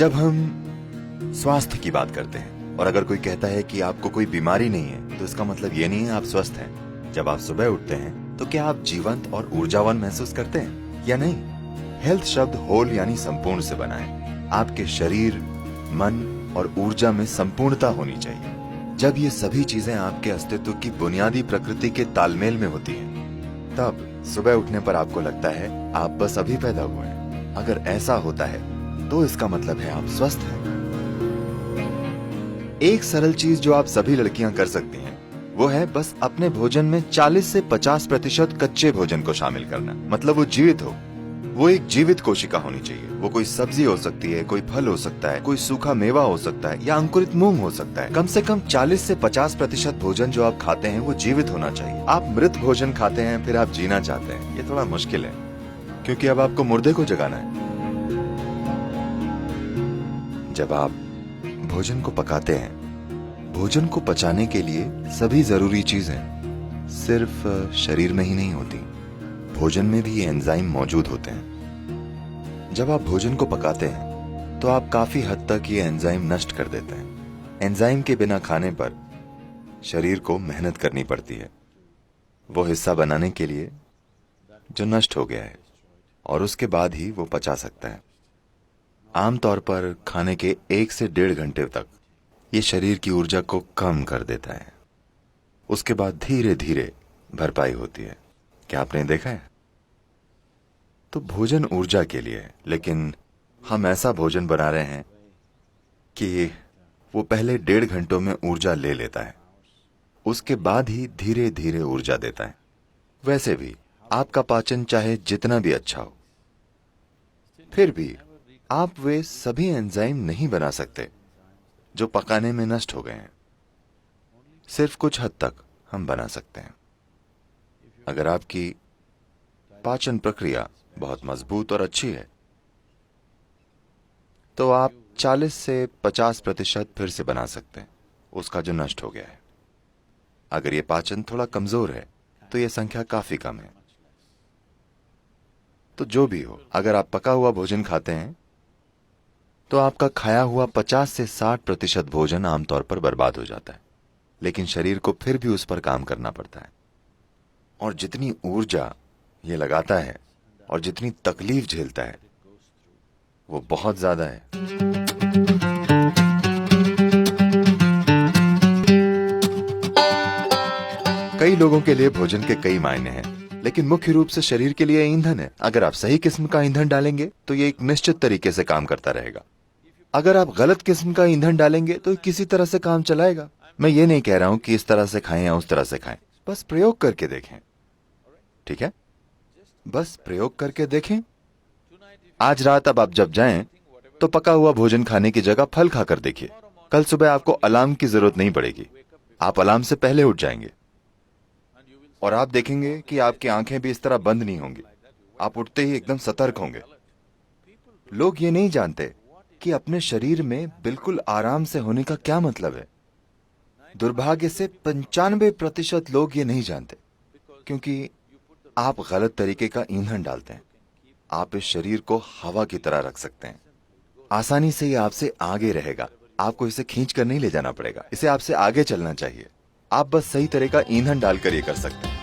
जब हम स्वास्थ्य की बात करते हैं और अगर कोई कहता है कि आपको कोई बीमारी नहीं है तो इसका मतलब ये नहीं है आप स्वस्थ हैं। जब आप सुबह उठते हैं तो क्या आप जीवंत और ऊर्जावान महसूस करते हैं या नहीं? हेल्थ शब्द होल यानी संपूर्ण से बना है। आपके शरीर, मन और ऊर्जा में संपूर्णता होनी चाहिए। जब ये सभी चीजें आपके अस्तित्व की बुनियादी प्रकृति के तालमेल में होती हैं, तब सुबह उठने पर आपको लगता है आप बस अभी पैदा हुए हैं। अगर ऐसा होता है तो इसका मतलब है आप स्वस्थ हैं। एक सरल चीज जो आप सभी लड़कियां कर सकती हैं वो है बस अपने भोजन में 40 से 50% कच्चे भोजन को शामिल करना। मतलब वो जीवित हो, वो एक जीवित कोशिका होनी चाहिए। वो कोई सब्जी हो सकती है, कोई फल हो सकता है, कोई सूखा मेवा हो सकता है या अंकुरित मूंग हो सकता है। कम से कम 40 से 50% भोजन जो आप खाते हैं वो जीवित होना चाहिए। आप मृत भोजन खाते हैं फिर आप जीना चाहते हैं, ये थोड़ा मुश्किल है क्योंकि अब आपको मुर्दे को जगाना है। जब आप भोजन को पकाते हैं, भोजन को पचाने के लिए सभी जरूरी चीजें सिर्फ शरीर में ही नहीं होती, भोजन में भी एंजाइम मौजूद होते हैं। जब आप भोजन को पकाते हैं तो आप काफी हद तक ये एंजाइम नष्ट कर देते हैं। एंजाइम के बिना खाने पर शरीर को मेहनत करनी पड़ती है वो हिस्सा बनाने के लिए जो नष्ट हो गया है, और उसके बाद ही वो पचा सकता है। आमतौर पर खाने के 1 से 1.5 घंटे तक ये शरीर की ऊर्जा को कम कर देता है। उसके बाद धीरे धीरे भरपाई होती है। क्या आपने देखा है? तो भोजन ऊर्जा के लिए है, लेकिन हम ऐसा भोजन बना रहे हैं कि वो पहले 1.5 घंटों में ऊर्जा ले लेता है, उसके बाद ही धीरे धीरे ऊर्जा देता है। वैसे भी आपका पाचन चाहे जितना भी अच्छा हो, फिर भी आप वे सभी एंजाइम नहीं बना सकते जो पकाने में नष्ट हो गए हैं। सिर्फ कुछ हद तक हम बना सकते हैं। अगर आपकी पाचन प्रक्रिया बहुत मजबूत और अच्छी है तो आप 40 से 50% फिर से बना सकते हैं उसका जो नष्ट हो गया है। अगर ये पाचन थोड़ा कमजोर है तो यह संख्या काफी कम है। तो जो भी हो, अगर आप पका हुआ भोजन खाते हैं तो आपका खाया हुआ 50 से 60% भोजन आमतौर पर बर्बाद हो जाता है, लेकिन शरीर को फिर भी उस पर काम करना पड़ता है। और जितनी ऊर्जा ये लगाता है और जितनी तकलीफ झेलता है वो बहुत ज्यादा है। कई लोगों के लिए भोजन के कई मायने हैं, लेकिन मुख्य रूप से शरीर के लिए ईंधन है। अगर आप सही किस्म का ईंधन डालेंगे तो ये एक निश्चित तरीके से काम करता रहेगा। अगर आप गलत किस्म का ईंधन डालेंगे तो किसी तरह से काम चलाएगा। मैं ये नहीं कह रहा हूं कि इस तरह से खाएं या उस तरह से खाएं, बस प्रयोग करके देखें। ठीक है, बस प्रयोग करके देखें। आज रात अब आप जब जाएं तो पका हुआ भोजन खाने की जगह फल खाकर देखिए। कल सुबह आपको अलार्म की जरूरत नहीं पड़ेगी, आप अलार्म से पहले उठ जाएंगे और आप देखेंगे कि आपकी आंखें भी इस तरह बंद नहीं होंगी। आप उठते ही एकदम सतर्क होंगे। लोग ये नहीं जानते कि अपने शरीर में बिल्कुल आराम से होने का क्या मतलब है। दुर्भाग्य से 95% लोग ये नहीं जानते, क्योंकि आप गलत तरीके का ईंधन डालते हैं। आप इस शरीर को हवा की तरह रख सकते हैं। आसानी से ये आपसे आगे रहेगा। आपको इसे खींच कर नहीं ले जाना पड़ेगा, इसे आपसे आगे चलना चाहिए। आप बस सही तरह का ईंधन डालकर ये कर सकते हैं।